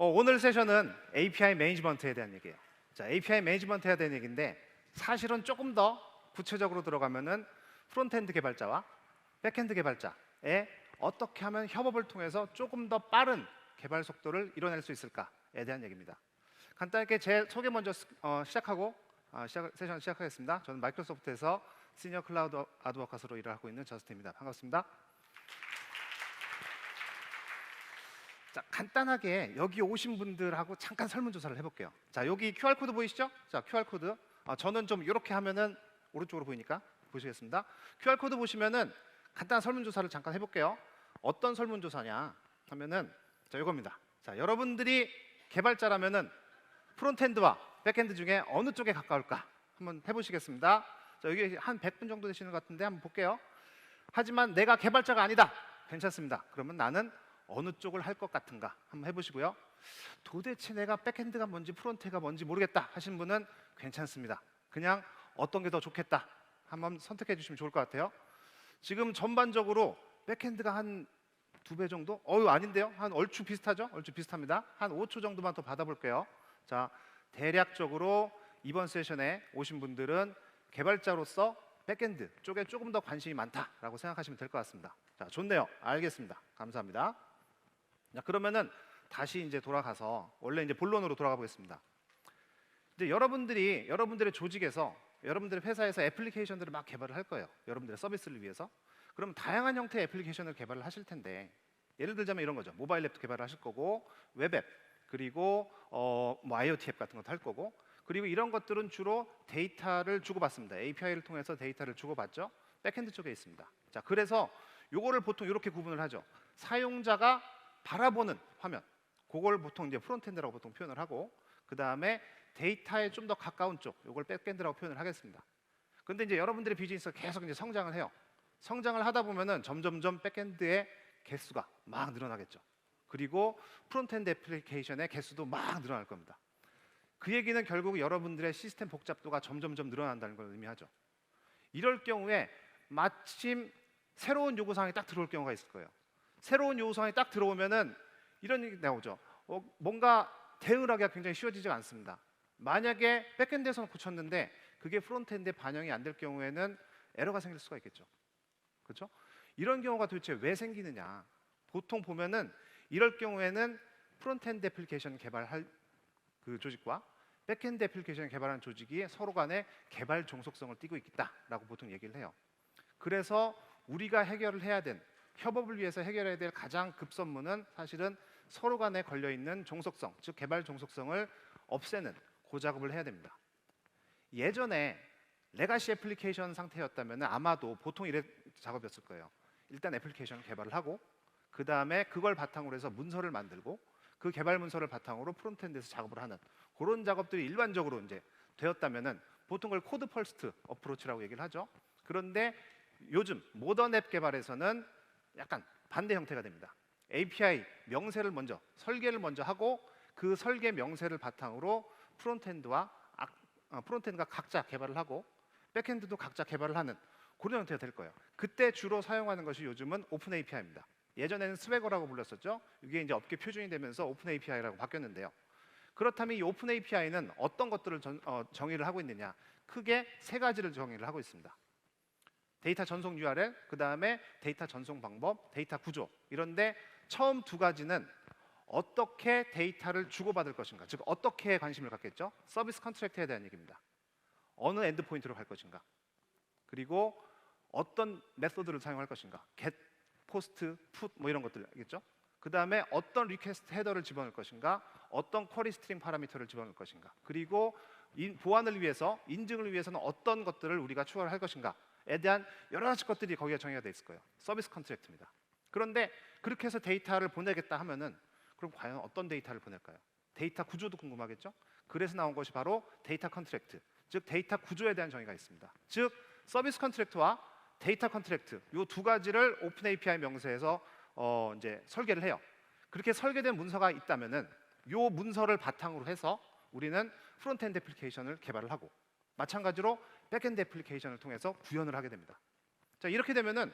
오늘 세션은 API 매니지먼트에 대한 얘기예요. 자, API 매니지먼트에 대한 얘기인데 사실은 조금 더 구체적으로 들어가면은 프론트엔드 개발자와 백엔드 개발자의 어떻게 하면 협업을 통해서 조금 더 빠른 개발 속도를 이뤄낼 수 있을까에 대한 얘기입니다. 간단하게 제 소개 먼저 시작하고 세션 시작하겠습니다. 저는 마이크로소프트에서 시니어 클라우드 아드워커스로 일을 하고 있는 저스틴입니다. 반갑습니다. 자, 간단하게 여기 오신 분들하고 잠깐 설문조사를 해볼게요. 자, 여기 QR코드 보이시죠? 자, QR코드. 저는 좀 이렇게 하면은 오른쪽으로 보이니까 보시겠습니다. QR코드 보시면은 간단한 설문조사를 잠깐 해볼게요. 어떤 설문조사냐 하면은 자, 이겁니다. 자, 여러분들이 개발자라면은 프론트엔드와 백엔드 중에 어느 쪽에 가까울까? 한번 해보시겠습니다. 자, 여기 한 100분 정도 되시는 것 같은데 한번 볼게요. 하지만 내가 개발자가 아니다. 괜찮습니다. 그러면 나는 어느 쪽을 할 것 같은가 한번 해보시고요. 도대체 내가 백엔드가 뭔지 프론트가 뭔지 모르겠다 하신 분은 괜찮습니다. 그냥 어떤 게 더 좋겠다 한번 선택해 주시면 좋을 것 같아요. 지금 전반적으로 백엔드가 한 2배 정도? 아닌데요. 한 얼추 비슷하죠? 얼추 비슷합니다. 한 5초 정도만 더 받아볼게요. 자, 대략적으로 이번 세션에 오신 분들은 개발자로서 백엔드 쪽에 조금 더 관심이 많다라고 생각하시면 될 것 같습니다. 자, 좋네요. 알겠습니다. 감사합니다. 자, 그러면은 다시 이제 돌아가서 원래 이제 본론으로 돌아가 보겠습니다. 이제 여러분들의 조직에서 여러분들의 회사에서 애플리케이션들을 막 개발을 할 거예요. 여러분들의 서비스를 위해서. 그럼 다양한 형태의 애플리케이션을 개발을 하실 텐데 예를 들자면 이런 거죠. 모바일 앱도 개발을 하실 거고 웹앱 그리고 뭐 IoT 앱 같은 것도 할 거고 그리고 이런 것들은 주로 데이터를 주고받습니다. API를 통해서 데이터를 주고받죠. 백엔드 쪽에 있습니다. 자, 그래서 요거를 보통 이렇게 구분을 하죠. 사용자가 바라보는 화면, 그걸 보통 이제 프론트엔드라고 보통 표현을 하고, 그 다음에 데이터에 좀 더 가까운 쪽, 이걸 백엔드라고 표현을 하겠습니다. 근데 이제 여러분들의 비즈니스가 계속 이제 성장을 해요. 성장을 하다 보면은 점점점 백엔드의 개수가 막 늘어나겠죠. 그리고 프론트엔드 애플리케이션의 개수도 막 늘어날 겁니다. 그 얘기는 결국 여러분들의 시스템 복잡도가 점점점 늘어난다는 걸 의미하죠. 이럴 경우에 마침 새로운 요구사항이 딱 들어올 경우가 있을 거예요. 새로운 요구사항이 딱 들어오면은 이런 얘기 나오죠. 뭔가 대응을 하기가 굉장히 쉬워지지가 않습니다. 만약에 백엔드에서는 고쳤는데 그게 프론트엔드에 반영이 안 될 경우에는 에러가 생길 수가 있겠죠. 그렇죠? 이런 경우가 도대체 왜 생기느냐? 보통 보면은 이럴 경우에는 프론트엔드 애플리케이션 개발할 그 조직과 백엔드 애플리케이션 개발하는 조직이 서로 간에 개발 종속성을 띠고 있다라고 보통 얘기를 해요. 그래서 우리가 해결을 해야 된 협업을 위해서 해결해야 될 가장 급선무는 사실은 서로 간에 걸려있는 종속성, 즉 개발 종속성을 없애는 그 작업을 해야 됩니다. 예전에 레가시 애플리케이션 상태였다면 아마도 보통 이런 작업이었을 거예요. 일단 애플리케이션을 개발을 하고 그 다음에 그걸 바탕으로 해서 문서를 만들고 그 개발 문서를 바탕으로 프론트엔드에서 작업을 하는 그런 작업들이 일반적으로 이제 되었다면은 보통 그걸 코드 퍼스트 어프로치라고 얘기를 하죠. 그런데 요즘 모던 앱 개발에서는 약간 반대 형태가 됩니다. API 명세를 먼저 설계를 먼저 하고 그 설계 명세를 바탕으로 프론트엔드가 각자 개발을 하고 백엔드도 각자 개발을 하는 그런 형태가 될 거예요. 그때 주로 사용하는 것이 요즘은 오픈 API입니다. 예전에는 스웨거라고 불렀었죠. 이게 이제 업계 표준이 되면서 오픈 API라고 바뀌었는데요. 그렇다면 이 오픈 API는 어떤 것들을 정의를 하고 있느냐? 크게 세 가지를 정의를 하고 있습니다. 데이터 전송 URL, 그 다음에 데이터 전송 방법, 데이터 구조. 이런데 처음 두 가지는 어떻게 데이터를 주고받을 것인가, 즉 어떻게 관심을 갖겠죠? 서비스 컨트랙트에 대한 얘기입니다. 어느 엔드 포인트로 갈 것인가, 그리고 어떤 메소드를 사용할 것인가, get, post, put 뭐 이런 것들이겠죠. 그 다음에 어떤 리퀘스트 헤더를 집어넣을 것인가, 어떤 쿼리 스트링 파라미터를 집어넣을 것인가, 그리고 보안을 위해서 인증을 위해서는 어떤 것들을 우리가 추가를 할 것인가에 대한 여러 가지 것들이 거기에 정의가 돼 있을 거예요. 서비스 컨트랙트입니다. 그런데 그렇게 해서 데이터를 보내겠다 하면은 그럼 과연 어떤 데이터를 보낼까요? 데이터 구조도 궁금하겠죠? 그래서 나온 것이 바로 데이터 컨트랙트, 즉 데이터 구조에 대한 정의가 있습니다. 즉 서비스 컨트랙트와 데이터 컨트랙트 이 두 가지를 오픈 API 명세에서 이제 설계를 해요. 그렇게 설계된 문서가 있다면은 이 문서를 바탕으로 해서 우리는 프론트엔드 애플리케이션을 개발을 하고 마찬가지로 백엔드 애플리케이션을 통해서 구현을 하게 됩니다. 자, 이렇게 되면은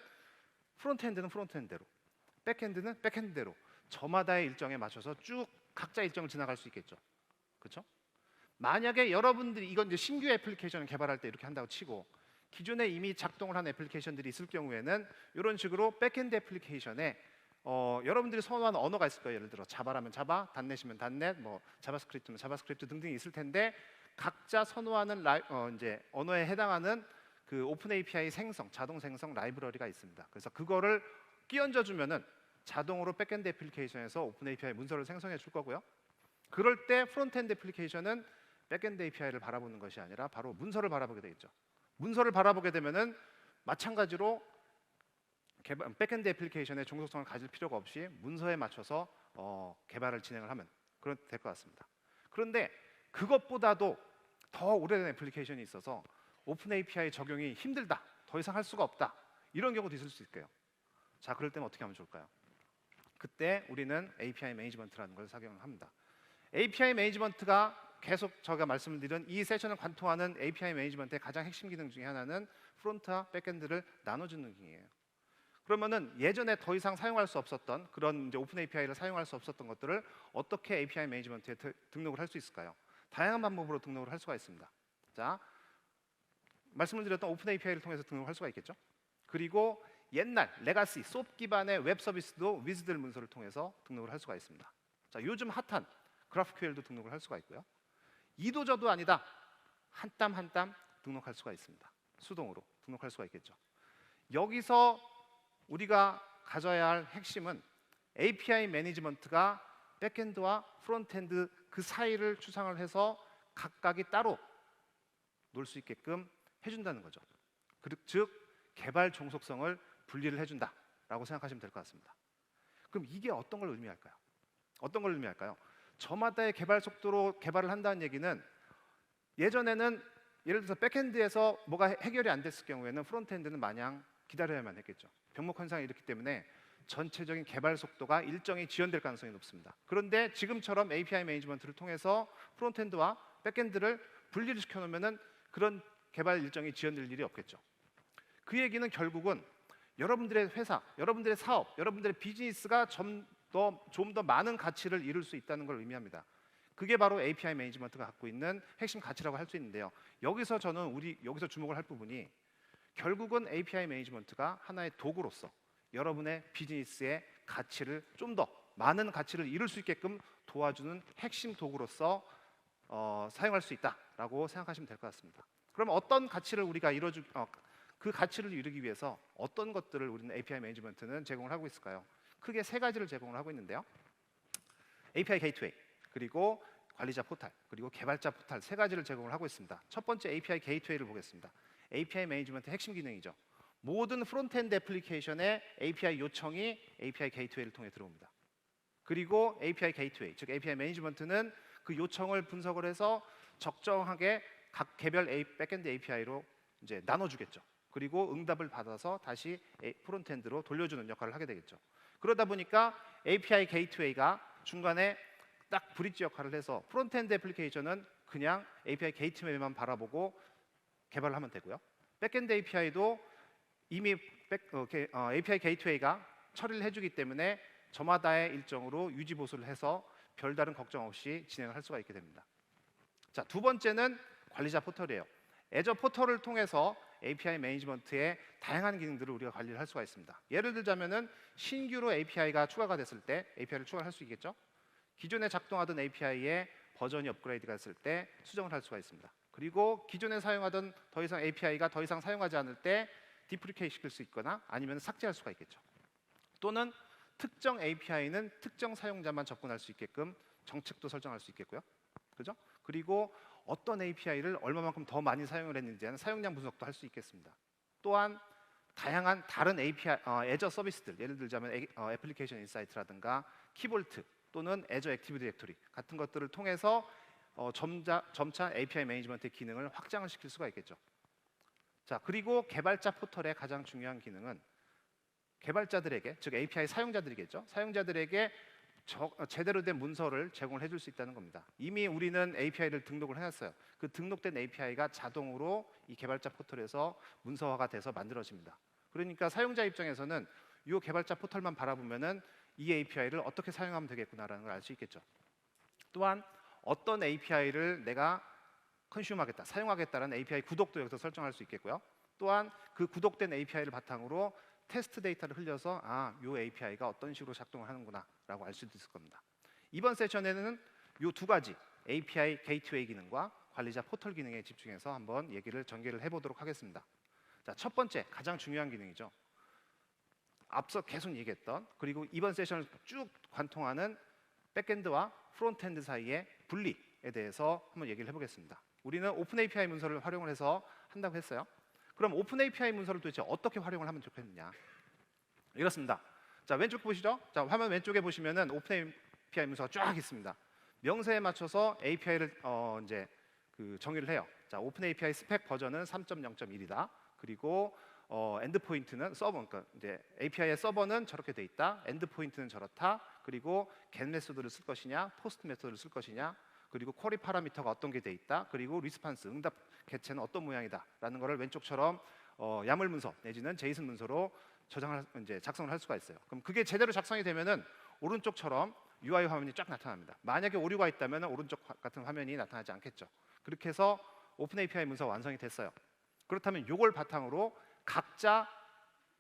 프론트엔드는 프론트엔드대로, 백엔드는 백엔드대로 저마다의 일정에 맞춰서 쭉 각자 일정을 지나갈 수 있겠죠. 그렇죠? 만약에 여러분들이 이건 이제 신규 애플리케이션을 개발할 때 이렇게 한다고 치고 기존에 이미 작동을 한 애플리케이션들이 있을 경우에는 이런 식으로 백엔드 애플리케이션에 여러분들이 선호하는 언어가 있을 거예요. 예를 들어 자바라면 자바, 닷넷이면 닷넷, 뭐 자바스크립트면 자바스크립트 등등이 있을 텐데 각자 선호하는 이제 언어에 해당하는 그 오픈 API 생성, 자동 생성 라이브러리가 있습니다. 그래서 그거를 끼얹어 주면은 자동으로 백엔드 애플리케이션에서 오픈 API 문서를 생성해 줄 거고요. 그럴 때 프론트엔드 애플리케이션은 백엔드 API를 바라보는 것이 아니라 바로 문서를 바라보게 되겠죠. 문서를 바라보게 되면은 마찬가지로 백엔드 애플리케이션의 종속성을 가질 필요가 없이 문서에 맞춰서 개발을 진행을 하면 그렇게 될 것 같습니다. 그런데 그것보다도 더 오래된 애플리케이션이 있어서 오픈 API 적용이 힘들다, 더 이상 할 수가 없다, 이런 경우도 있을 수 있고요. 자, 그럴 때는 어떻게 하면 좋을까요? 그때 우리는 API 매니지먼트라는 걸 사용을 합니다. API 매니지먼트가 계속 제가 말씀을 드린 이 세션을 관통하는 API 매니지먼트의 가장 핵심 기능 중에 하나는 프론트와 백엔드를 나눠주는 기능이에요. 그러면은 예전에 더 이상 사용할 수 없었던 그런 이제 오픈 API를 사용할 수 없었던 것들을 어떻게 API 매니지먼트에 등록을 할 수 있을까요? 다양한 방법으로 등록을 할 수가 있습니다. 자, 말씀을 드렸던 오픈 API를 통해서 등록할 수가 있겠죠. 그리고 옛날 레가시 소프 기반의 웹 서비스도 위즈들 문서를 통해서 등록을 할 수가 있습니다. 자, 요즘 핫한 GraphQL도 등록을 할 수가 있고요. 이도저도 아니다, 한 땀 한 땀 등록할 수가 있습니다. 수동으로 등록할 수가 있겠죠. 여기서 우리가 가져야 할 핵심은 API 매니지먼트가 백엔드와 프론트엔드 그 사이를 추상을 해서 각각이 따로 놀 수 있게끔 해준다는 거죠. 즉 개발 종속성을 분리를 해준다라고 생각하시면 될 것 같습니다. 그럼 이게 어떤 걸 의미할까요? 어떤 걸 의미할까요? 저마다의 개발 속도로 개발을 한다는 얘기는 예전에는 예를 들어서 백엔드에서 뭐가 해결이 안 됐을 경우에는 프론트엔드는 마냥 기다려야만 했겠죠. 병목 현상이 이렇기 때문에 전체적인 개발 속도가 일정히 지연될 가능성이 높습니다. 그런데 지금처럼 API 매니지먼트를 통해서 프론트엔드와 백엔드를 분리를 시켜놓으면은 그런 개발 일정이 지연될 일이 없겠죠. 그 얘기는 결국은 여러분들의 회사, 여러분들의 사업, 여러분들의 비즈니스가 좀 더 많은 가치를 이룰 수 있다는 걸 의미합니다. 그게 바로 API 매니지먼트가 갖고 있는 핵심 가치라고 할 수 있는데요. 여기서 저는 여기서 주목을 할 부분이 결국은 API 매니지먼트가 하나의 도구로서 여러분의 비즈니스의 가치를 좀 더 많은 가치를 이룰 수 있게끔 도와주는 핵심 도구로서 사용할 수 있다라고 생각하시면 될 것 같습니다. 그럼 어떤 가치를 우리가 그 가치를 이루기 위해서 어떤 것들을 우리는 API 매니지먼트는 제공을 하고 있을까요? 크게 세 가지를 제공을 하고 있는데요. API 게이트웨이, 그리고 관리자 포탈, 그리고 개발자 포탈 세 가지를 제공을 하고 있습니다. 첫 번째 API 게이트웨이를 보겠습니다. API 매니지먼트 핵심 기능이죠. 모든 프론트엔드 애플리케이션의 API 요청이 API 게이트웨이를 통해 들어옵니다. 그리고 API 게이트웨이, 즉 API 매니지먼트는 그 요청을 분석을 해서 적정하게 각 개별 백엔드 API로 이제 나눠주겠죠. 그리고 응답을 받아서 다시 프론트엔드로 돌려주는 역할을 하게 되겠죠. 그러다 보니까 API 게이트웨이가 중간에 딱 브릿지 역할을 해서 프론트엔드 애플리케이션은 그냥 API 게이트웨이만 바라보고 개발을 하면 되고요. 백엔드 API도 이미 API 게이트웨이가 처리를 해주기 때문에 저마다의 일정으로 유지 보수를 해서 별다른 걱정 없이 진행을 할 수가 있게 됩니다. 자, 두 번째는 관리자 포털이에요. 애저 포털을 통해서 API 매니지먼트의 다양한 기능들을 우리가 관리를 할 수가 있습니다. 예를 들자면은 신규로 API가 추가가 됐을 때 API를 추가할 수 있겠죠. 기존에 작동하던 API에 버전이 업그레이드가 됐을 때 수정을 할 수가 있습니다. 그리고 기존에 사용하던 더 이상 API가 더 이상 사용하지 않을 때 디프리케이트 시킬 수 있거나 아니면 삭제할 수가 있겠죠. 또는 특정 API는 특정 사용자만 접근할 수 있게끔 정책도 설정할 수 있겠고요. 그죠? 그리고 어떤 API를 얼마만큼 더 많이 사용을 했는지 하는 사용량 분석도 할 수 있겠습니다. 또한 다양한 다른 API, 애저 서비스들, 예를 들자면 애플리케이션 인사이트라든가 키볼트 또는 애저 액티브 디렉토리 같은 것들을 통해서 점차 API 매니지먼트의 기능을 확장을 시킬 수가 있겠죠. 자, 그리고 개발자 포털의 가장 중요한 기능은 개발자들에게, 즉 API 사용자들이겠죠. 사용자들에게 제대로 된 문서를 제공을 해줄 수 있다는 겁니다. 이미 우리는 API를 등록을 해놨어요. 그 등록된 API가 자동으로 이 개발자 포털에서 문서화가 돼서 만들어집니다. 그러니까 사용자 입장에서는 이 개발자 포털만 바라보면은 이 API를 어떻게 사용하면 되겠구나라는 걸 알 수 있겠죠. 또한 어떤 API를 내가 컨슈머하겠다, 사용하겠다라는 API 구독도 여기서 설정할 수 있겠고요. 또한 그 구독된 API를 바탕으로 테스트 데이터를 흘려서 이 API가 어떤 식으로 작동을 하는구나라고 알 수도 있을 겁니다. 이번 세션에는 이 두 가지 API 게이트웨이 기능과 관리자 포털 기능에 집중해서 한번 얘기를 전개를 해보도록 하겠습니다. 자, 첫 번째 가장 중요한 기능이죠. 앞서 계속 얘기했던 그리고 이번 세션을 쭉 관통하는 백엔드와 프론트엔드 사이의 분리에 대해서 한번 얘기를 해보겠습니다. 우리는 오픈 API 문서를 활용을 해서 한다고 했어요. 그럼 오픈 API 문서를 도대체 어떻게 활용을 하면 좋겠느냐? 이렇습니다. 자, 왼쪽 보시죠. 자, 화면 왼쪽에 보시면은 오픈 API 문서가 쫙 있습니다. 명세에 맞춰서 API를 이제 정의를 해요. 자, 오픈 API 스펙 버전은 3.0.1이다. 그리고 엔드 포인트는 서버, 그러니까 이제 API의 서버는 저렇게 돼 있다. 엔드 포인트는 저렇다. 그리고 get 메소드를 쓸 것이냐, 포스트 메소드를 쓸 것이냐, 그리고 쿼리 파라미터가 어떤 게 돼 있다. 그리고 리스판스, 응답 개체는 어떤 모양이다라는 거를 왼쪽처럼 야물 문서 내지는 제이슨 문서로 이제 작성을 할 수가 있어요. 그럼 그게 제대로 작성이 되면은 오른쪽처럼 UI 화면이 쫙 나타납니다. 만약에 오류가 있다면 오른쪽 같은 화면이 나타나지 않겠죠. 그렇게 해서 오픈 API 문서 완성이 됐어요. 그렇다면 이걸 바탕으로 각자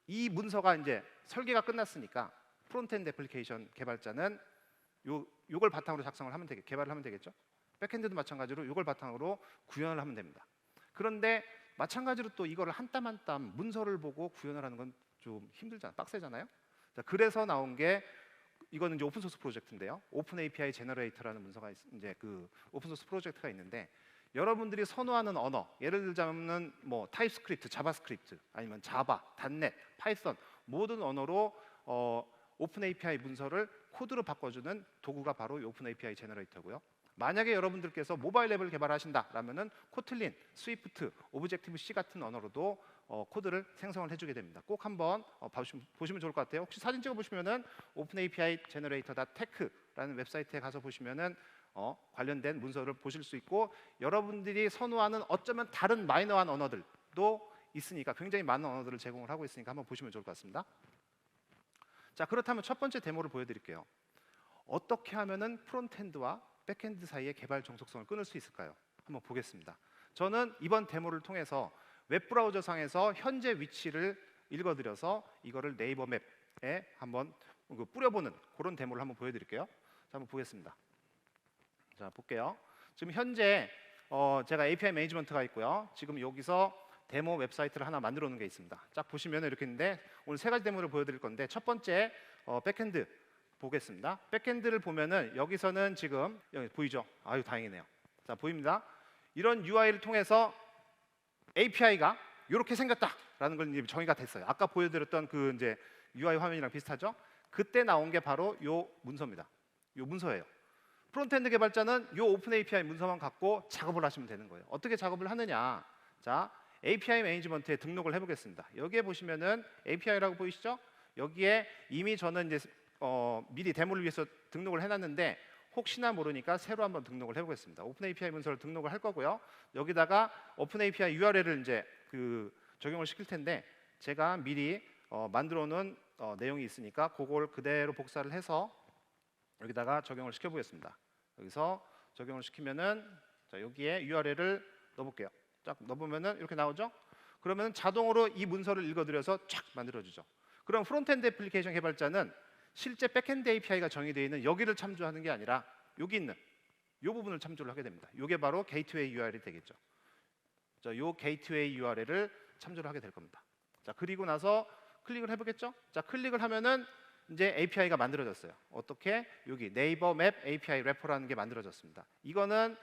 이 문서가 이제 설계가 끝났으니까 프론트엔드 애플리케이션 개발자는 요걸 바탕으로 작성을 하면 개발을 하면 되겠죠. 백엔드도 마찬가지로 이걸 바탕으로 구현을 하면 됩니다. 그런데 마찬가지로 또 이거를 한 땀 한 땀 문서를 보고 구현을 하는 건 좀 힘들잖아요. 빡세잖아요. 자, 그래서 나온 게 이거는 이제 오픈 소스 프로젝트인데요. 오픈 API 제너레이터라는 문서가 이제 그 오픈 소스 프로젝트가 있는데 여러분들이 선호하는 언어, 예를 들자면 뭐 타입스크립트, 자바스크립트, 아니면 자바, 닷넷, 파이썬 모든 언어로 오픈 API 문서를 코드로 바꿔주는 도구가 바로 이 오픈 API 제너레이터고요. 만약에 여러분들께서 모바일 앱을 개발하신다라면은 코틀린, 스위프트, 오브젝티브 C 같은 언어로도 코드를 생성을 해주게 됩니다. 꼭 한번 보시면 좋을 것 같아요. 혹시 사진 찍어 보시면은 오픈 API 제너레이터.tech라는 웹사이트에 가서 보시면은 관련된 문서를 보실 수 있고 여러분들이 선호하는 어쩌면 다른 마이너한 언어들도 있으니까 굉장히 많은 언어들을 제공을 하고 있으니까 한번 보시면 좋을 것 같습니다. 자, 그렇다면 첫 번째 데모를 보여드릴게요. 어떻게 하면은 프론트엔드와 백엔드 사이의 개발 정속성을 끊을 수 있을까요? 한번 보겠습니다. 저는 이번 데모를 통해서 웹브라우저 상에서 현재 위치를 읽어드려서 이거를 네이버 맵에 한번 뿌려보는 그런 데모를 한번 보여드릴게요. 자, 한번 보겠습니다. 자, 볼게요. 지금 현재 제가 API 매니지먼트가 있고요. 지금 여기서 데모 웹사이트를 하나 만들어 놓은 게 있습니다. 쫙 보시면 이렇게 있는데 오늘 세 가지 데모를 보여드릴 건데 첫 번째 백엔드 보겠습니다. 백엔드를 보면은 여기서는 지금 여기 보이죠? 아유 다행이네요. 자, 보입니다. 이런 UI를 통해서 API가 이렇게 생겼다라는 걸 이제 정의가 됐어요. 아까 보여드렸던 그 이제 UI 화면이랑 비슷하죠? 그때 나온 게 바로 요 문서입니다. 요 문서예요. 프론트엔드 개발자는 요 오픈 API 문서만 갖고 작업을 하시면 되는 거예요. 어떻게 작업을 하느냐? 자, API 매니지먼트에 등록을 해보겠습니다. 여기에 보시면은 API라고 보이시죠? 여기에 이미 저는 이제 미리 데모를 위해서 등록을 해놨는데 혹시나 모르니까 새로 한번 등록을 해보겠습니다. 오픈 API 문서를 등록을 할 거고요. 여기다가 오픈 API URL을 이제 적용을 시킬 텐데 제가 미리 만들어놓은 내용이 있으니까 그걸 그대로 복사를 해서 여기다가 적용을 시켜보겠습니다. 여기서 적용을 시키면은 자, 여기에 URL을 넣어볼게요. 쫙 넣어보면은 이렇게 나오죠? 그러면 자동으로 이 문서를 읽어드려서 쫙 만들어주죠. 그럼 프론트엔드 애플리케이션 개발자는 실제 백엔드 API가 정의되어 있는 여기를 참조하는 게 아니라 여기 있는 이 부분을 참조를 하게 됩니다. 이게 바로 게이트웨이 URL이 되겠죠. 자, 이 게이트웨이 URL을 참조를 하게 될 겁니다. 자, 그리고 나서 클릭을 해보겠죠? 자, 클릭을 하면은 이제 API가 만들어졌어요. 어떻게? 여기 네이버 맵 API 래퍼라는 게 만들어졌습니다. 이거는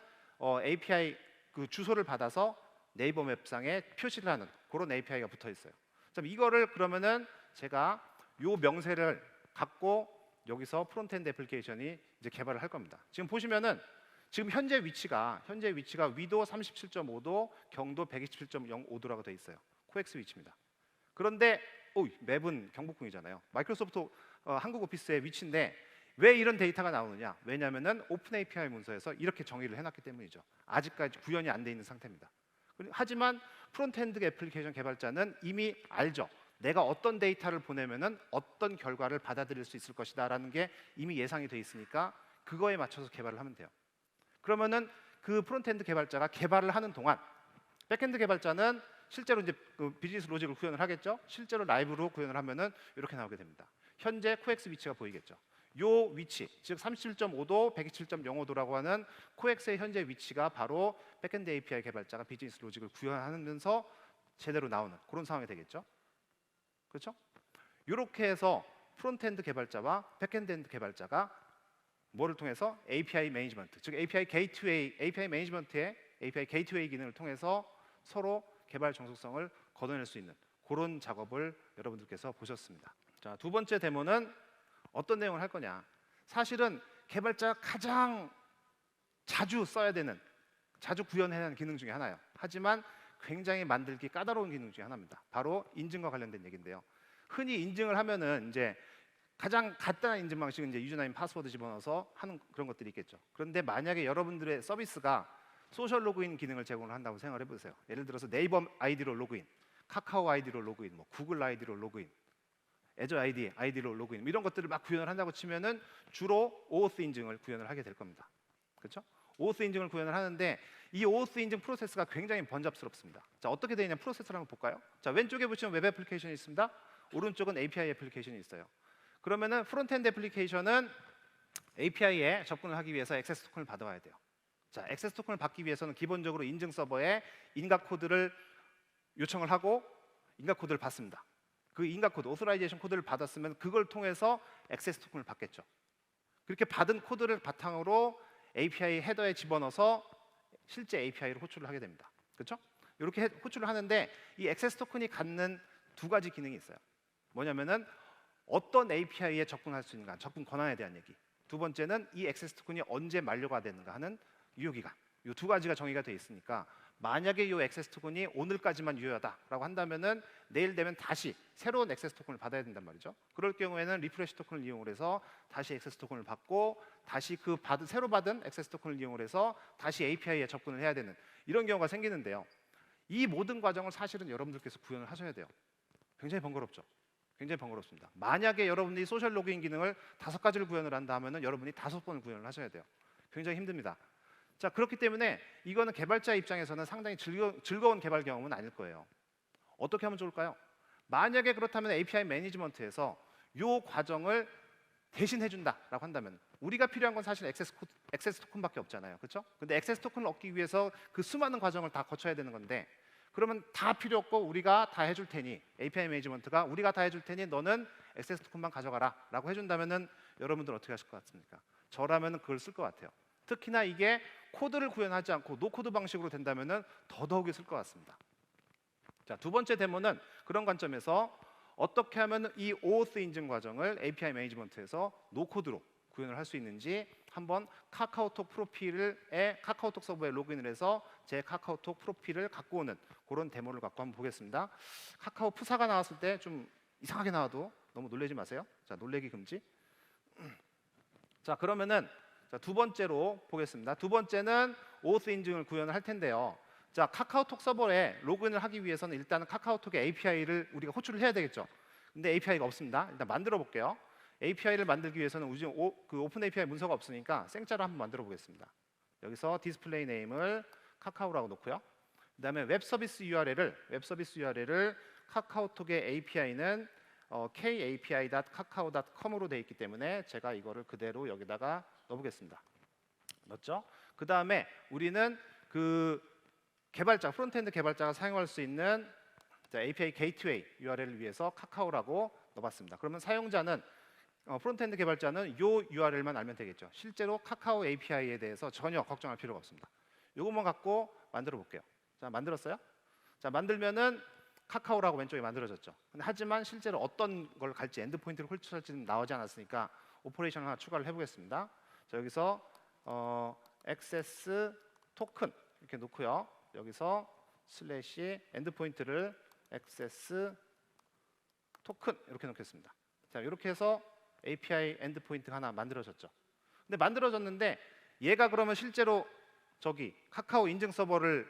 API 그 주소를 받아서 네이버 맵상에 표시를 하는 그런 API가 붙어 있어요. 자, 이거를 그러면은 제가 요 명세를 갖고 여기서 프론트엔드 애플리케이션이 이제 개발을 할 겁니다. 지금 보시면은 지금 현재 위치가 위도 37.5도, 경도 127.05도라고 되어 있어요. 코엑스 위치입니다. 그런데 맵은 경복궁이잖아요. 마이크로소프트 한국 오피스의 위치인데 왜 이런 데이터가 나오느냐? 왜냐하면은 오픈 API 문서에서 이렇게 정의를 해놨기 때문이죠. 아직까지 구현이 안 돼 있는 상태입니다. 하지만 프론트엔드 애플리케이션 개발자는 이미 알죠. 내가 어떤 데이터를 보내면은 어떤 결과를 받아들일 수 있을 것이다라는 게 이미 예상이 돼 있으니까 그거에 맞춰서 개발을 하면 돼요. 그러면은 그 프론트엔드 개발자가 개발을 하는 동안 백엔드 개발자는 실제로 이제 그 비즈니스 로직을 구현을 하겠죠. 실제로 라이브로 구현을 하면은 이렇게 나오게 됩니다. 현재 코엑스 위치가 보이겠죠. 요 위치, 즉 37.5도, 127.05도라고 하는 코엑스의 현재 위치가 바로 백엔드 API 개발자가 비즈니스 로직을 구현하면서 제대로 나오는 그런 상황이 되겠죠. 그렇죠? 이렇게 해서 프론트엔드 개발자와 백엔드 개발자가 뭐를 통해서 API 매니지먼트, 즉 API 게이트웨이, API 매니지먼트의 API 게이트웨이 기능을 통해서 서로 개발 정속성을 걷어낼 수 있는 그런 작업을 여러분들께서 보셨습니다. 자, 두 번째 데모는 어떤 내용을 할 거냐? 사실은 개발자가 가장 자주 써야 되는, 자주 구현해야 하는 기능 중에 하나예요. 하지만 굉장히 만들기 까다로운 기능 중에 하나입니다. 바로 인증과 관련된 얘기인데요. 흔히 인증을 하면은 이제 가장 간단한 인증 방식은 이제 유저네임, 파스워드 집어넣어서 하는 그런 것들이 있겠죠. 그런데 만약에 여러분들의 서비스가 소셜 로그인 기능을 제공을 한다고 생각을 해보세요. 예를 들어서 네이버 아이디로 로그인, 카카오 아이디로 로그인, 뭐 구글 아이디로 로그인, 애저 아이디로 로그인 이런 것들을 막 구현을 한다고 치면은 주로 오오스 인증을 구현을 하게 될 겁니다. 그렇죠? 오오스 인증을 구현을 하는데 이 오오스 인증 프로세스가 굉장히 번잡스럽습니다. 자, 어떻게 되느냐 프로세스를 한번 볼까요? 자, 왼쪽에 보시면 웹 애플리케이션이 있습니다. 오른쪽은 API 애플리케이션이 있어요. 그러면은 프론트엔드 애플리케이션은 API에 접근을 하기 위해서 액세스 토큰을 받아와야 돼요. 자, 액세스 토큰을 받기 위해서는 기본적으로 인증 서버에 인각 코드를 요청을 하고 인각 코드를 받습니다. 그 인각 코드, 오서라이제이션 코드를 받았으면 그걸 통해서 액세스 토큰을 받겠죠. 그렇게 받은 코드를 바탕으로 API 헤더에 집어넣어서 실제 API로 호출을 하게 됩니다. 그렇죠? 이렇게 호출을 하는데 이 액세스 토큰이 갖는 두 가지 기능이 있어요. 뭐냐면은 어떤 API에 접근할 수 있는가, 접근 권한에 대한 얘기. 두 번째는 이 액세스 토큰이 언제 만료가 되는가 하는 유효기간. 이 두 가지가 정의가 돼 있으니까 만약에 이 액세스 토큰이 오늘까지만 유효하다라고 한다면은 내일 되면 다시 새로운 액세스 토큰을 받아야 된단 말이죠. 그럴 경우에는 리프레시 토큰을 이용을 해서 다시 액세스 토큰을 받고 다시 그 새로 받은 액세스 토큰을 이용을 해서 다시 API에 접근을 해야 되는 이런 경우가 생기는데요. 이 모든 과정을 사실은 여러분들께서 구현을 하셔야 돼요. 굉장히 번거롭죠. 굉장히 번거롭습니다. 만약에 여러분들이 소셜 로그인 기능을 5가지를 구현을 한다 하면은 여러분이 5번을 구현을 하셔야 돼요. 굉장히 힘듭니다. 자, 그렇기 때문에 이거는 개발자 입장에서는 상당히 즐거운 개발 경험은 아닐 거예요. 어떻게 하면 좋을까요? 만약에 그렇다면 API 매니지먼트에서 이 과정을 대신 해준다라고 한다면 우리가 필요한 건 사실 액세스 토큰밖에 없잖아요. 그렇죠? 근데 액세스 토큰을 얻기 위해서 그 수많은 과정을 다 거쳐야 되는 건데 그러면 다 필요 없고 우리가 다 해줄 테니 API 매니지먼트가 우리가 다 해줄 테니 너는 액세스 토큰만 가져가라 라고 해준다면은 여러분들 어떻게 하실 것 같습니까? 저라면 그걸 쓸 것 같아요. 특히나 이게 코드를 구현하지 않고 노코드 방식으로 된다면은 더더욱이 쓸 것 같습니다. 자, 두 번째 데모는 그런 관점에서 어떻게 하면 이 오오스 인증 과정을 API 매니지먼트에서 노코드로 구현을 할 수 있는지 한번 카카오톡 프로필에 카카오톡 서버에 로그인을 해서 제 카카오톡 프로필을 갖고 오는 그런 데모를 갖고 한번 보겠습니다. 카카오 푸사가 나왔을 때 좀 이상하게 나와도 너무 놀라지 마세요. 자, 놀래기 금지. 자, 그러면은 자, 두 번째로 보겠습니다. 두 번째는 오오스 인증을 구현을 할 텐데요. 자, 카카오톡 서버에 로그인을 하기 위해서는 일단은 카카오톡의 API를 우리가 호출을 해야 되겠죠. 근데 API가 없습니다. 일단 만들어 볼게요. API를 만들기 위해서는 우리 그 오픈 API 문서가 없으니까 생짜로 한번 만들어 보겠습니다. 여기서 디스플레이 네임을 카카오라고 놓고요. 그다음에 웹 서비스 URL을 카카오톡의 API는 kapi.kakao.com으로 되어 있기 때문에 제가 이거를 그대로 여기다가 넣어보겠습니다. 넣었죠? 그 다음에 우리는 그 프론트엔드 개발자가 사용할 수 있는 API 게이트웨이 URL을 위해서 카카오라고 넣어봤습니다. 그러면 사용자는 프론트엔드 개발자는 이 URL만 알면 되겠죠. 실제로 카카오 API에 대해서 전혀 걱정할 필요가 없습니다. 이것만 갖고 만들어 볼게요. 자, 만들었어요? 자, 만들면은 카카오라고 왼쪽에 만들어졌죠. 근데 하지만 실제로 어떤 걸 갈지 엔드포인트를 홀출할지는 나오지 않았으니까 오퍼레이션 하나 추가를 해보겠습니다. 자, 여기서 액세스 토큰 이렇게 놓고요. 여기서 슬래시 엔드포인트를 액세스 토큰 이렇게 놓겠습니다. 자, 이렇게 해서 API 엔드포인트 하나 만들어졌죠. 근데 만들어졌는데 얘가 그러면 실제로 저기 카카오 인증 서버를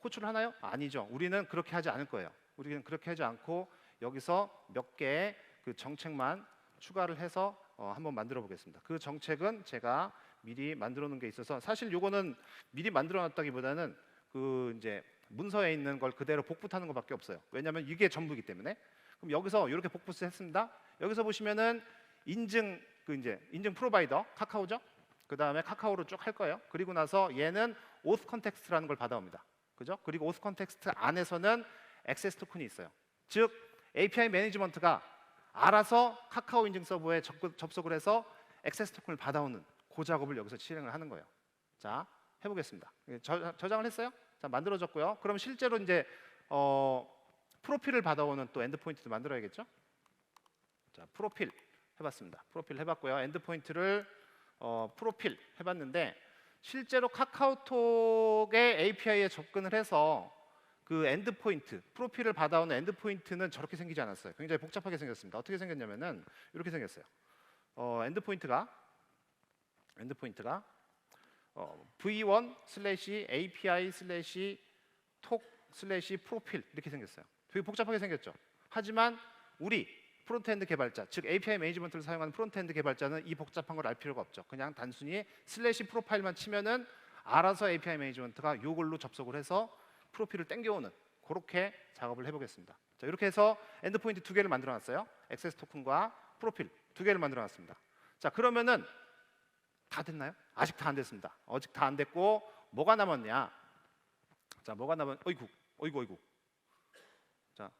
호출하나요? 아니죠. 우리는 그렇게 하지 않을 거예요. 우리는 그렇게 하지 않고 여기서 몇 개의 그 정책만 추가를 해서 한번 만들어 보겠습니다. 그 정책은 제가 미리 만들어 놓은 게 있어서 사실 요거는 미리 만들어 놨다기보다는 그 이제 문서에 있는 걸 그대로 복붙하는 것밖에 없어요. 왜냐하면 이게 전부이기 때문에. 그럼 여기서 이렇게 복붙을 했습니다. 여기서 보시면은 인증 그 이제 인증 프로바이더 카카오죠. 그 다음에 카카오로 쭉 할 거예요. 그리고 나서 얘는 오스 컨텍스트라는 걸 받아옵니다. 그죠? 그리고 오스 컨텍스트 안에서는 액세스 토큰이 있어요. 즉 API 매니지먼트가 알아서 카카오 인증 서버에 접속을 해서 액세스 토큰을 받아오는 그 작업을 여기서 실행을 하는 거예요. 자, 해보겠습니다. 저장을 했어요? 자, 만들어졌고요. 그럼 실제로 이제 프로필을 받아오는 또 엔드포인트도 만들어야겠죠? 자, 프로필 해봤습니다. 프로필 해봤고요. 엔드포인트를 프로필 해봤는데 실제로 카카오톡의 API에 접근을 해서 그 엔드포인트, 프로필을 받아오는 엔드포인트는 저렇게 생기지 않았어요. 굉장히 복잡하게 생겼습니다. 어떻게 생겼냐면은 이렇게 생겼어요. 엔드포인트가 v1/api/tok/프로필 이렇게 생겼어요. 되게 복잡하게 생겼죠. 하지만 우리 프론트엔드 개발자, 즉 API 매니지먼트를 사용하는 프론트엔드 개발자는 이 복잡한 걸 알 필요가 없죠. 그냥 단순히 /프로파일만 치면은 알아서 API 매니지먼트가 이걸로 접속을 해서 프로필을 땡겨오는 그렇게 작업을 해보겠습니다. 자, 이렇게 해서 엔드포인트 2개를 만들어놨어요. 액세스 토큰과 프로필 2개를 만들어놨습니다. 자, 그러면은 다 됐나요? 아직 다 안 됐습니다. 아직 다 안 됐고 뭐가 남았냐? 자, 뭐가 남았? 어이구. 자,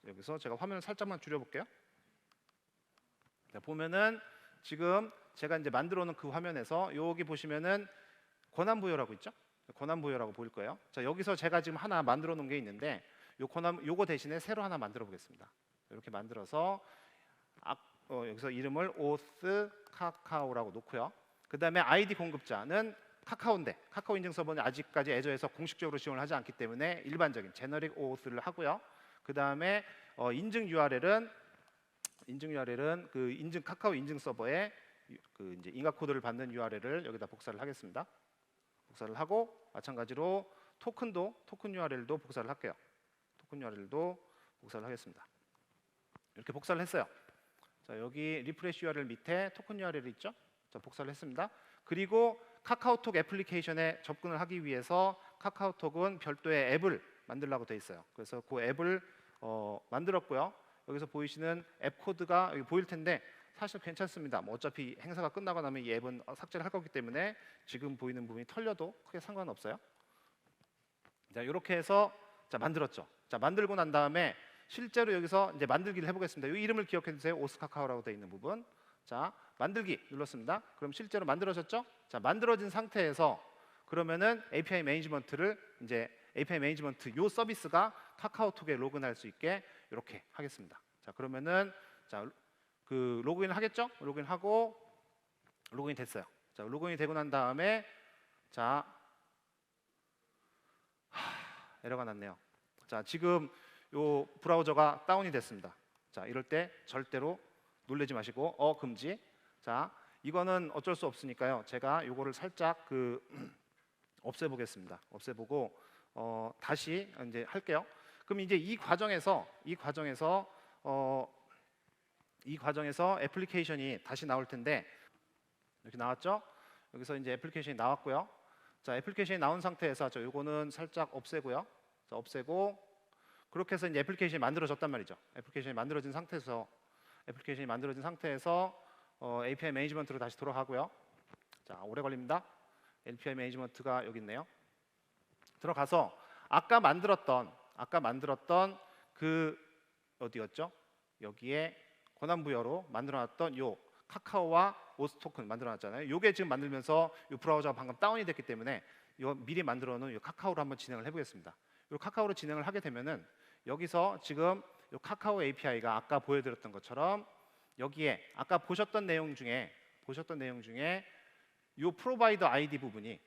여기서 제가 화면을 살짝만 줄여볼게요. 자, 보면은 지금 제가 이제 만들어 놓은 그 화면에서 여기 보시면은 권한 부여라고 있죠? 권한 부여라고 보일 거예요. 자, 여기서 제가 지금 하나 만들어 놓은 게 있는데 요거 대신에 새로 하나 만들어 보겠습니다. 이렇게 만들어서 여기서 이름을 오스 카카오라고 놓고요. 그 다음에 아이디 공급자는 카카오인데 카카오 인증 서버는 아직까지 애저에서 공식적으로 지원을 하지 않기 때문에 일반적인 제너릭 오스를 하고요. 그 다음에 인증 URL은 그 인증 카카오 인증 서버에 그 이제 인가 코드를 받는 URL을 여기다 복사를 하겠습니다. 복사를 하고 마찬가지로 토큰 URL도 복사를 할게요. 토큰 URL도 복사를 하겠습니다. 이렇게 복사를 했어요. 자, 여기 리프레시 URL 밑에 토큰 URL 있죠? 자, 복사를 했습니다. 그리고 카카오톡 애플리케이션에 접근을 하기 위해서 카카오톡은 별도의 앱을 만들라고 되어 있어요. 그래서 그 앱을 만들었고요. 여기서 보이시는 앱 코드가 여기 보일 텐데 사실 괜찮습니다. 뭐 어차피 행사가 끝나고 나면 이 앱은 삭제를 할 거기 때문에 지금 보이는 부분이 털려도 크게 상관없어요. 자, 이렇게 해서 자, 만들었죠. 자, 만들고 난 다음에 실제로 여기서 이제 만들기를 해보겠습니다. 이 이름을 기억해 주세요. 오스카카오라고 되어 있는 부분. 자, 만들기 눌렀습니다. 그럼 실제로 만들어졌죠? 자, 만들어진 상태에서 그러면은 API 매니지먼트 요 서비스가 카카오톡에 로그인할 수 있게 이렇게 하겠습니다. 자, 그러면은 자, 그 로그인을 하겠죠? 로그인하고 로그인 됐어요. 자, 로그인이 되고 난 다음에 자, 에러가 났네요. 자, 지금 요 브라우저가 다운이 됐습니다. 자, 이럴 때 절대로 놀라지 마시고 금지. 자, 이거는 어쩔 수 없으니까요. 제가 요거를 살짝 없애보겠습니다. 없애보고 다시 이제 할게요. 그럼 이제 이 과정에서 애플리케이션이 다시 나올 텐데 이렇게 나왔죠? 여기서 이제 애플리케이션이 나왔고요. 자, 애플리케이션이 나온 상태에서 요거는 살짝 없애고요. 자, 없애고 그렇게 해서 이제 애플리케이션이 만들어졌단 말이죠. 애플리케이션이 만들어진 상태에서 API 매니지먼트로 다시 돌아가고요. 자, 오래 걸립니다. API 매니지먼트가 여기 있네요. 들어가서 아까 만들었던 그 어디였죠? 여기에 권한 부여로 만들어놨던 요 카카오와 오스 토큰 만들어놨잖아요. 요게 지금 만들면서 요 브라우저가 방금 다운이 됐기 때문에 요 미리 만들어놓은 요 카카오로 한번 진행을 해보겠습니다. 요 카카오로 진행을 하게 되면은 여기서 지금 요 카카오 API가 아까 보여드렸던 것처럼 여기에 아까 보셨던 내용 중에 요 프로바이더 아이디 부분이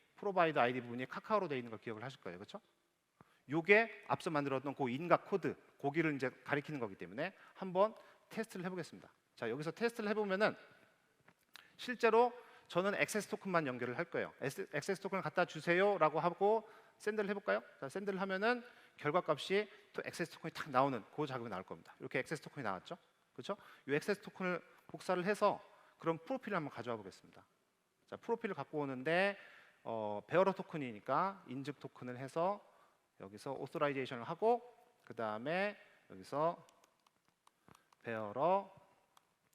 카카오로 되어 있는 걸 기억을 하실 거예요. 그렇죠? 요게 앞서 만들었던 그 인가 코드 거기를 이제 가리키는 거기 때문에 한번 테스트를 해보겠습니다. 자, 여기서 테스트를 해보면은 실제로 저는 액세스 토큰만 연결을 할 거예요. 액세스 토큰을 갖다 주세요라고 하고 샌드를 해볼까요? 자, 샌드를 하면은 결과값이 또 액세스 토큰이 탁 나오는 그 작업이 나올 겁니다. 이렇게 액세스 토큰이 나왔죠? 그렇죠? 이 액세스 토큰을 복사를 해서 그럼 프로필을 한번 가져와 보겠습니다. 자, 프로필을 갖고 오는데 베어러 토큰이니까 인증 토큰을 해서 여기서 오소라이제이션을 하고 그 다음에 여기서 베어러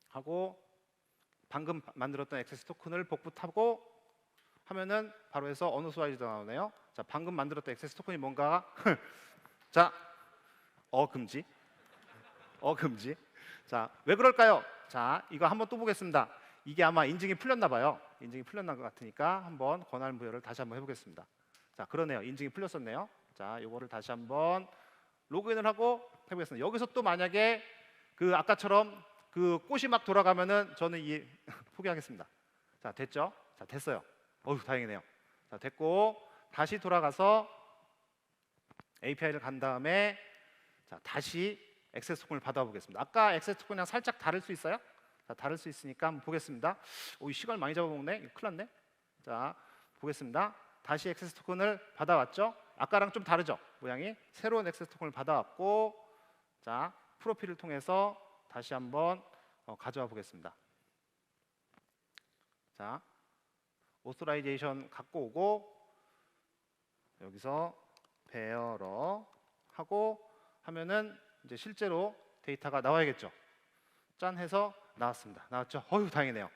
하고 방금 만들었던 액세스 토큰을 복붙하고 하면은 바로 해서 어노소라이즈가 나오네요. 자, 방금 만들었던 액세스 토큰이 뭔가 자, 금지. 금지. 자, 왜 그럴까요? 자, 이거 한번 또 보겠습니다. 이게 아마 인증이 풀렸나 봐요. 인증이 풀렸나 것 같으니까 한번 권한 부여를 다시 한번 해보겠습니다. 자, 그러네요. 인증이 풀렸었네요. 자, 이거를 다시 한번 로그인을 하고 해보겠습니다. 여기서 또 만약에 그 아까처럼 그 꽃이 막 돌아가면은 저는 이 포기하겠습니다. 자, 됐죠? 자, 됐어요. 다행이네요. 자, 됐고 다시 돌아가서 API를 간 다음에 자, 다시 액세스 토큰을 받아보겠습니다. 아까 액세스 토큰이랑 살짝 다를 수 있어요? 자, 다를 수 있으니까 한번 보겠습니다. 이 시간 많이 잡아먹네. 이거 큰일 났네. 자, 보겠습니다. 다시 액세스 토큰을 받아왔죠? 아까랑 좀 다르죠? 모양이. 새로운 액세스 토큰을 받아왔고 자, 프로필을 통해서 다시 한번 가져와 보겠습니다. 자, 오소라이제이션 갖고 오고 여기서 베어러 하고 하면은 이제 실제로 데이터가 나와야겠죠. 짠 해서 나왔습니다. 나왔죠? 다행이네요.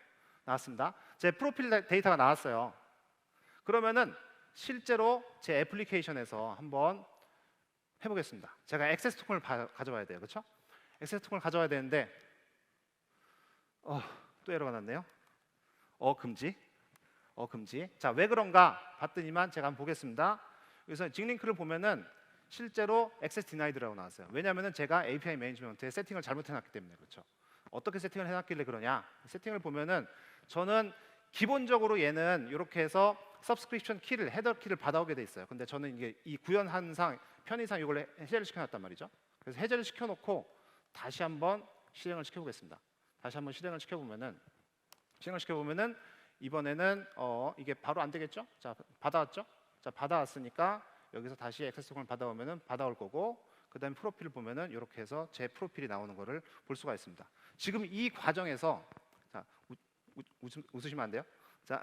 나왔습니다. 제 프로필 데이터가 나왔어요. 그러면은 실제로 제 애플리케이션에서 한번 해보겠습니다. 제가 액세스 토큰을 가져와야 돼요. 그렇죠? 액세스 토큰을 가져와야 되는데 또 에러가 났네요. 금지. 금지. 자, 왜 그런가 봤더니만 제가 한번 보겠습니다. 그래서 징링크를 보면은 실제로 액세스 디나이드라고 나왔어요. 왜냐하면 제가 API 매니지먼트에 세팅을 잘못해놨기 때문에 그렇죠. 어떻게 세팅을 해놨길래 그러냐? 세팅을 보면은 저는 기본적으로 얘는 이렇게 해서 서브스크립션 키를 헤더 키를 받아오게 돼 있어요. 근데 저는 이게 이 구현한상 편의상 이걸 해제를 시켜놨단 말이죠. 그래서 해제를 시켜놓고 다시 한번 실행을 시켜보겠습니다. 다시 한번 실행을 시켜보면은 이번에는 이게 바로 안 되겠죠? 자, 받아왔죠? 자, 받아왔으니까 여기서 다시 액세스 토큰을 받아오면은 받아올 거고 그다음에 프로필을 보면은 이렇게 해서 제 프로필이 나오는 거를 볼 수가 있습니다. 지금 이 과정에서 자, 웃으시면 안 돼요? 자,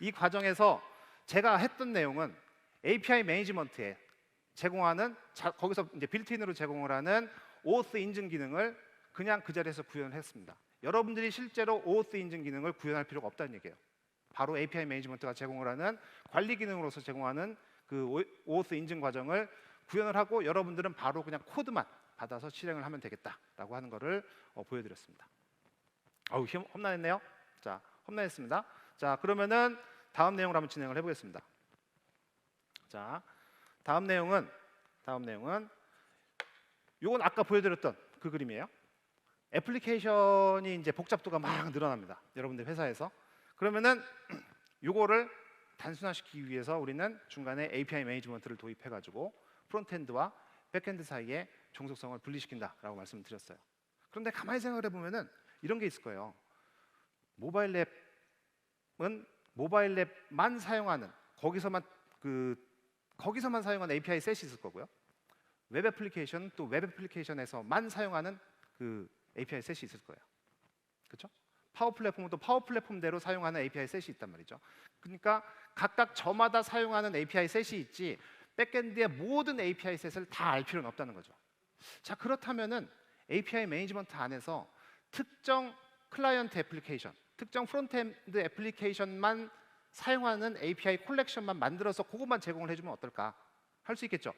이 과정에서 제가 했던 내용은 API 매니지먼트에 제공하는 거기서 이제 빌트인으로 제공을 하는 OAuth 인증 기능을 그냥 그 자리에서 구현을 했습니다. 여러분들이 실제로 OAuth 인증 기능을 구현할 필요가 없다는 얘기예요. 바로 API 매니지먼트가 제공을 하는 관리 기능으로서 제공하는 그 OAuth 인증 과정을 구현을 하고 여러분들은 바로 그냥 코드만 받아서 실행을 하면 되겠다라고 하는 거를 보여드렸습니다. 험난했네요. 자, 험난했습니다. 자, 그러면은 다음 내용을 한번 진행을 해보겠습니다. 자, 다음 내용은 이건 아까 보여드렸던 그 그림이에요. 애플리케이션이 이제 복잡도가 막 늘어납니다. 여러분들 회사에서. 그러면은 이거를 단순화시키기 위해서 우리는 중간에 API 매니지먼트를 도입해가지고 프론트엔드와 백엔드 사이에 종속성을 분리시킨다라고 말씀을 드렸어요. 그런데 가만히 생각을 해보면은 이런 게 있을 거예요. 모바일 앱은 모바일 앱만 사용하는 거기서만 사용하는 API 셋이 있을 거고요. 웹 애플리케이션 또 웹 애플리케이션에서만 사용하는 그 API 셋이 있을 거예요. 그렇죠? 파워 플랫폼은 또 파워 플랫폼대로 사용하는 API 셋이 있단 말이죠. 그러니까 각각 저마다 사용하는 API 셋이 있지 백엔드의 모든 API 셋을 다 알 필요는 없다는 거죠. 자, 그렇다면은 API 매니지먼트 안에서 특정 클라이언트 애플리케이션, 특정 프론트엔드 애플리케이션만 사용하는 API 콜렉션만 만들어서 그것만 제공을 해주면 어떨까? 할 수 있겠죠.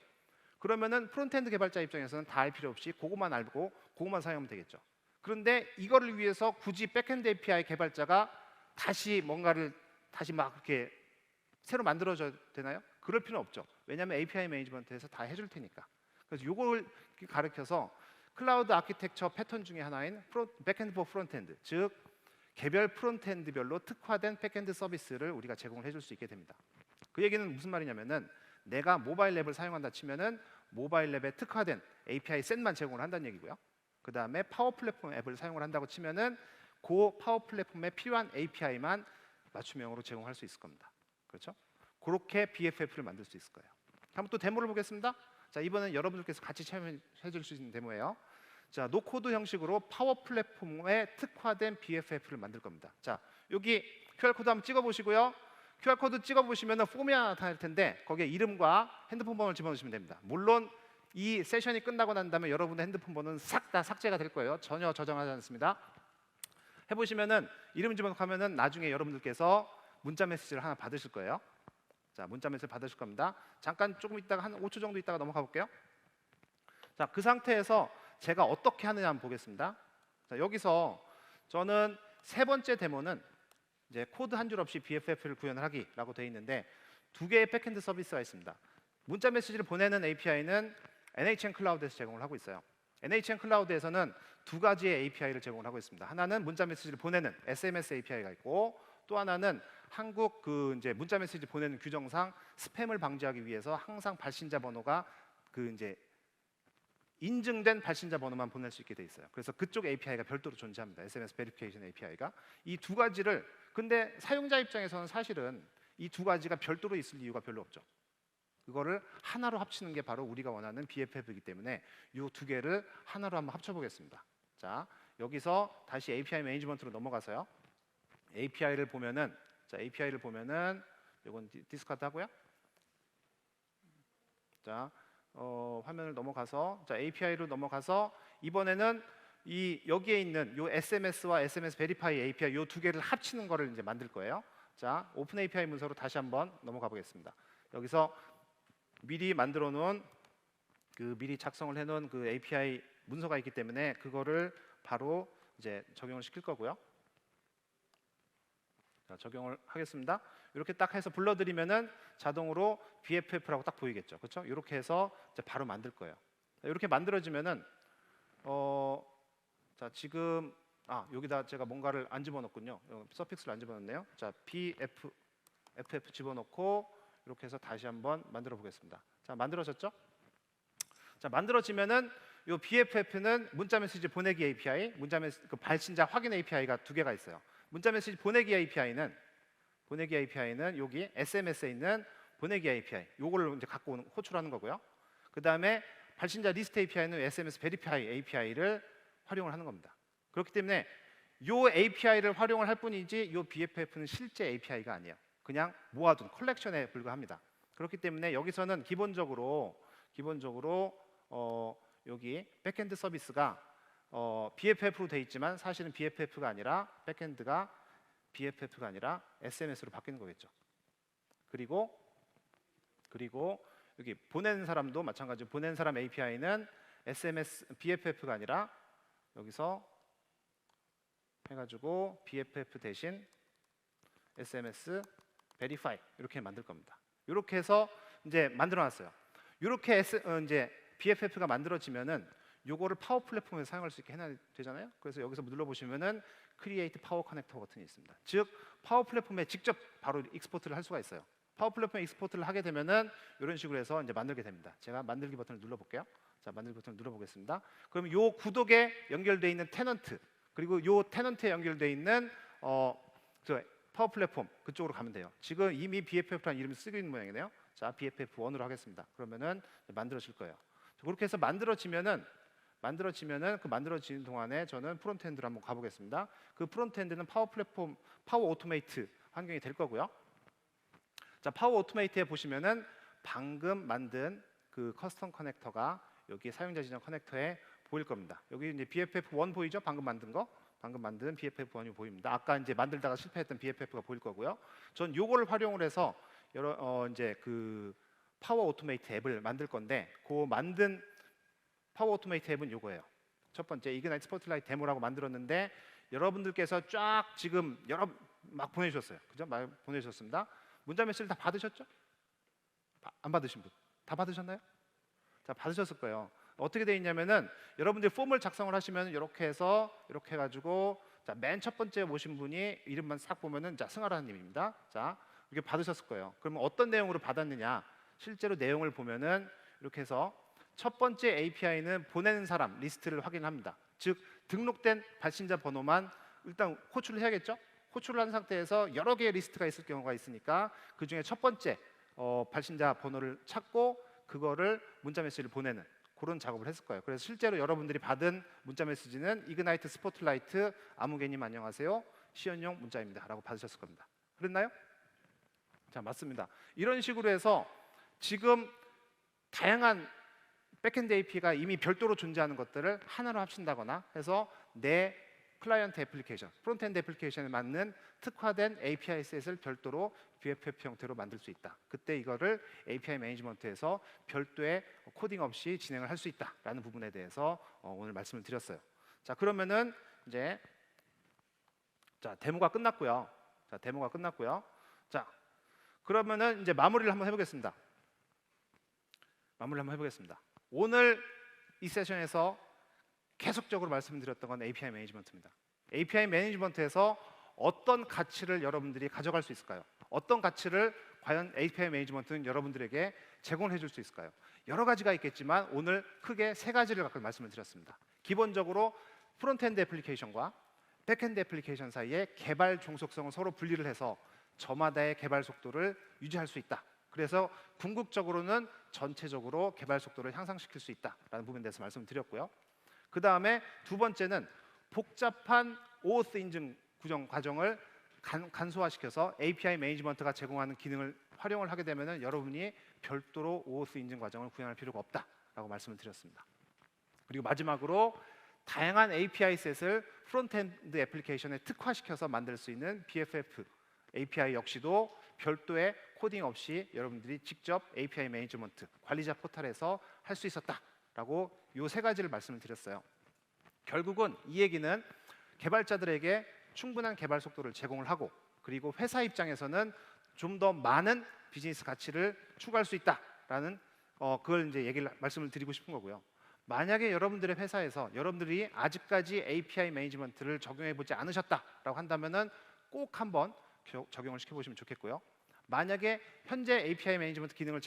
그러면은 프론트엔드 개발자 입장에서는 다 알 필요 없이 그것만 알고 그것만 사용하면 되겠죠. 그런데 이거를 위해서 굳이 백엔드 API 개발자가 다시 뭔가를 다시 막 이렇게 새로 만들어줘야 되나요? 그럴 필요는 없죠. 왜냐하면 API 매니지먼트에서 다 해줄 테니까. 그래서 이걸 가르쳐서 클라우드 아키텍처 패턴 중에 하나인 백엔드 포 프론트엔드, 즉 개별 프론트엔드별로 특화된 백엔드 서비스를 우리가 제공을 해줄 수 있게 됩니다. 그 얘기는 무슨 말이냐면은 내가 모바일 앱을 사용한다 치면은 모바일 앱에 특화된 API 셋만 제공을 한다는 얘기고요. 그 다음에 파워 플랫폼 앱을 사용을 한다고 치면은 그 파워 플랫폼에 필요한 API만 맞춤형으로 제공할 수 있을 겁니다. 그렇죠? 그렇게 BFF를 만들 수 있을 거예요. 한번 또 데모를 보겠습니다. 자, 이번엔 여러분들께서 같이 체험해 줄 수 있는 데모예요. 자, 노코드 형식으로 파워 플랫폼에 특화된 BFF를 만들 겁니다. 자, 여기 QR코드 한번 찍어 보시고요. QR코드 찍어 보시면 폼이 나타날 텐데 거기에 이름과 핸드폰 번호를 집어넣으시면 됩니다. 물론 이 세션이 끝나고 난 다음에 여러분의 핸드폰 번호는 싹 다 삭제가 될 거예요. 전혀 저장하지 않습니다. 해보시면은 이름 집어넣으면은 나중에 여러분들께서 문자 메시지를 하나 받으실 거예요. 자, 문자 메시지 받으실 겁니다. 잠깐 조금 있다가 한 5초 정도 있다가 넘어가 볼게요. 자, 그 상태에서 제가 어떻게 하느냐 한번 보겠습니다. 자, 여기서 저는 세 번째 데모는 이제 코드 한 줄 없이 BFF를 구현하기라고 되어 있는데 두 개의 백엔드 서비스가 있습니다. 문자 메시지를 보내는 API는 NHN 클라우드에서 제공을 하고 있어요. NHN 클라우드에서는 두 가지의 API를 제공을 하고 있습니다. 하나는 문자 메시지를 보내는 SMS API가 있고 또 하나는 한국 그 이제 문자 메시지 보내는 규정상 스팸을 방지하기 위해서 항상 발신자 번호가 그 이제 인증된 발신자 번호만 보낼 수 있게 돼 있어요. 그래서 그쪽 API가 별도로 존재합니다. SMS 베리피케이션 API가 이 두 가지를 근데 사용자 입장에서는 사실은 이 두 가지가 별도로 있을 이유가 별로 없죠. 그거를 하나로 합치는 게 바로 우리가 원하는 BFF이기 때문에 이 두 개를 하나로 한번 합쳐보겠습니다. 자, 여기서 다시 API 매니지먼트로 넘어가서요. API를 보면은 자, API를 보면은 이건 디스카드 하고요. 자, 화면을 넘어가서 자, API로 넘어가서 이번에는 이 여기에 있는 요 SMS와 SMS 베리파이 API 요 두 개를 합치는 거를 이제 만들 거예요. 자, 오픈 API 문서로 다시 한번 넘어가 보겠습니다. 여기서 미리 만들어 놓은 미리 작성을 해 놓은 그 API 문서가 있기 때문에 그거를 바로 이제 적용을 시킬 거고요. 자, 적용을 하겠습니다. 이렇게 딱 해서 불러드리면은 자동으로 BFF라고 딱 보이겠죠, 그렇죠? 이렇게 해서 이제 바로 만들 거예요. 자, 이렇게 만들어지면은 자, 지금 여기다 제가 뭔가를 안 집어넣군요. 서픽스를 안 집어넣네요. 자, FF 집어넣고 이렇게 해서 다시 한번 만들어 보겠습니다. 자, 만들어졌죠? 자, 만들어지면은 이 BFF는 문자 메시지 보내기 API, 문자 메시지 그 발신자 확인 API가 두 개가 있어요. 문자 메시지 보내기 API는 여기 SMS에 있는 보내기 API, 요거를 이제 갖고 오는 호출하는 거고요. 그 다음에 발신자 리스트 API는 SMS 베리파이 API를 활용을 하는 겁니다. 그렇기 때문에 요 API를 활용을 할 뿐이지 요 BFF는 실제 API가 아니에요. 그냥 모아둔 컬렉션에 불과합니다. 그렇기 때문에 여기서는 기본적으로 여기 백엔드 서비스가 BFF로 돼 있지만 사실은 BFF가 아니라 백엔드가 BFF가 아니라 SMS로 바뀌는 거겠죠. 그리고 여기 보내는 사람도 마찬가지로 보내는 사람 API는 SMS BFF가 아니라 여기서 해가지고 BFF 대신 SMS Verify 이렇게 만들 겁니다. 이렇게 해서 이제 만들어놨어요. 이렇게 이제 BFF가 만들어지면은 요거를 파워 플랫폼에서 사용할 수 있게 해놔야 되잖아요. 그래서 여기서 눌러보시면은 Create Power Connector 버튼이 있습니다. 즉 파워 플랫폼에 직접 바로 익스포트를 할 수가 있어요. 파워 플랫폼에 익스포트를 하게 되면은 이런 식으로 해서 이제 만들게 됩니다. 제가 만들기 버튼을 눌러볼게요. 자, 만들기 버튼을 눌러보겠습니다. 그럼 요 구독에 연결되어 있는 테넌트 그리고 요 테넌트에 연결되어 있는 파워 플랫폼 그쪽으로 가면 돼요. 지금 이미 BFF라는 이름을 쓰고 있는 모양이네요. 자, BFF1으로 하겠습니다. 그러면은 만들어질 거예요. 그렇게 해서 만들어지면은 그 만들어지는 동안에 저는 프론트엔드로 한번 가보겠습니다. 그 프론트엔드는 파워 플랫폼, 파워 오토메이트 환경이 될 거고요. 자, 파워 오토메이트에 보시면은 방금 만든 그 커스텀 커넥터가 여기 사용자 지정 커넥터에 보일 겁니다. 여기 이제 BFF1 보이죠? 방금 만든 BFF1이 보입니다. 아까 이제 만들다가 실패했던 BFF가 보일 거고요. 전 요거를 활용을 해서 이제 그 파워 오토메이트 앱을 만들 건데 그 만든 파워 오토메이트 앱은 요거예요. 첫 번째 이그나이트 스포트라이트 데모라고 만들었는데 여러분들께서 쫙 지금 막 보내주셨어요. 그죠? 막 보내주셨습니다. 문자 메시지를 다 받으셨죠? 안 받으신 분? 다 받으셨나요? 자, 받으셨을 거예요. 어떻게 돼 있냐면은 여러분들이 폼을 작성을 하시면 이렇게 해서 이렇게 해가지고 자, 맨 첫 번째 오신 분이 이름만 싹 보면은 자, 승하라님입니다. 자, 이렇게 받으셨을 거예요. 그러면 어떤 내용으로 받았느냐? 실제로 내용을 보면은 이렇게 해서 첫 번째 API는 보내는 사람 리스트를 확인합니다. 즉 등록된 발신자 번호만 일단 호출을 해야겠죠? 호출을 한 상태에서 여러 개의 리스트가 있을 경우가 있으니까 그 중에 첫 번째 발신자 번호를 찾고 그거를 문자 메시지를 보내는 그런 작업을 했을 거예요. 그래서 실제로 여러분들이 받은 문자 메시지는 이그나이트 스포트라이트 아무개님 안녕하세요. 시연용 문자입니다. 라고 받으셨을 겁니다. 그랬나요? 자, 맞습니다. 이런 식으로 해서 지금 다양한 백엔드 API가 이미 별도로 존재하는 것들을 하나로 합친다거나 해서 내 클라이언트 애플리케이션, 프론트엔드 애플리케이션에 맞는 특화된 API 셋을 별도로 BFF 형태로 만들 수 있다. 그때 이거를 API 매니지먼트에서 별도의 코딩 없이 진행을 할 수 있다라는 부분에 대해서 오늘 말씀을 드렸어요. 자, 그러면은 이제 데모가 끝났고요. 자, 그러면은 이제 마무리를 한번 해보겠습니다. 오늘 이 세션에서 계속적으로 말씀드렸던 건 API 매니지먼트입니다. API 매니지먼트에서 어떤 가치를 여러분들이 가져갈 수 있을까요? 어떤 가치를 과연 API 매니지먼트는 여러분들에게 제공을 해줄 수 있을까요? 여러 가지가 있겠지만 오늘 크게 세 가지를 갖고 말씀을 드렸습니다. 기본적으로 프론트엔드 애플리케이션과 백엔드 애플리케이션 사이의 개발 종속성을 서로 분리를 해서 저마다의 개발 속도를 유지할 수 있다. 그래서 궁극적으로는 전체적으로 개발 속도를 향상시킬 수 있다라는 부분에 대해서 말씀을 드렸고요. 그 다음에 두 번째는 복잡한 OAuth 인증 구정 과정을 간소화시켜서 API 매니지먼트가 제공하는 기능을 활용을 하게 되면 여러분이 별도로 OAuth 인증 과정을 구현할 필요가 없다라고 말씀을 드렸습니다. 그리고 마지막으로 다양한 API 셋을 프론트엔드 애플리케이션에 특화시켜서 만들 수 있는 BFF API 역시도 별도의 코딩 없이 여러분들이 직접 API 매니지먼트 관리자 포털에서 할 수 있었다라고 이 세 가지를 말씀을 드렸어요. 결국은 이 얘기는 개발자들에게 충분한 개발 속도를 제공을 하고 그리고 회사 입장에서는 좀 더 많은 비즈니스 가치를 추구할 수 있다라는 그걸 이제 말씀을 드리고 싶은 거고요. 만약에 여러분들의 회사에서 여러분들이 아직까지 API 매니지먼트를 적용해 보지 않으셨다라고 한다면은 꼭 한번 적용을 시켜보시면 좋겠고요. 만약에 현재 API 매니지먼트 기능을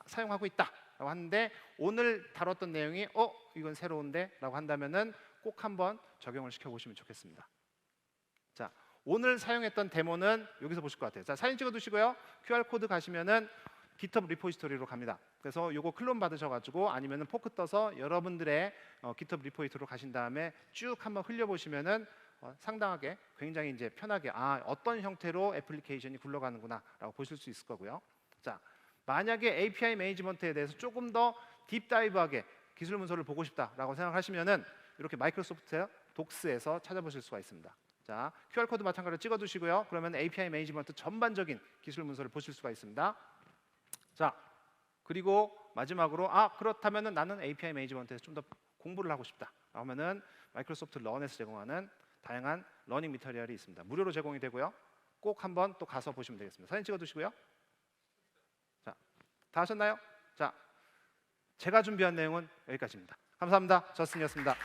사용하고 있다라고 하는데 오늘 다뤘던 내용이 이건 새로운데 라고 한다면은 꼭 한번 적용을 시켜보시면 좋겠습니다. 자, 오늘 사용했던 데모는 여기서 보실 것 같아요. 자, 사진 찍어두시고요. QR코드 가시면은 GitHub 리포지토리로 갑니다. 그래서 요거 클론 받으셔가지고 아니면은 포크 떠서 여러분들의 GitHub 리포지토리로 가신 다음에 쭉 한번 흘려보시면은 상당하게 굉장히 이제 편하게 어떤 형태로 애플리케이션이 굴러가는구나라고 보실 수 있을 거고요. 자, 만약에 API 매니지먼트에 대해서 조금 더 딥다이브하게 기술 문서를 보고 싶다라고 생각하시면은 이렇게 마이크로소프트 독스에서 찾아보실 수가 있습니다. 자, QR 코드 마찬가지로 찍어두시고요. 그러면 API 매니지먼트 전반적인 기술 문서를 보실 수가 있습니다. 자, 그리고 마지막으로 그렇다면은 나는 API 매니지먼트에서 좀 더 공부를 하고 싶다. 그러면은 마이크로소프트 런에서 제공하는 다양한 러닝 미터리얼이 있습니다. 무료로 제공이 되고요. 꼭 한번 또 가서 보시면 되겠습니다. 사진 찍어두시고요. 자, 다 하셨나요? 자, 제가 준비한 내용은 여기까지입니다. 감사합니다. 저스틴이었습니다.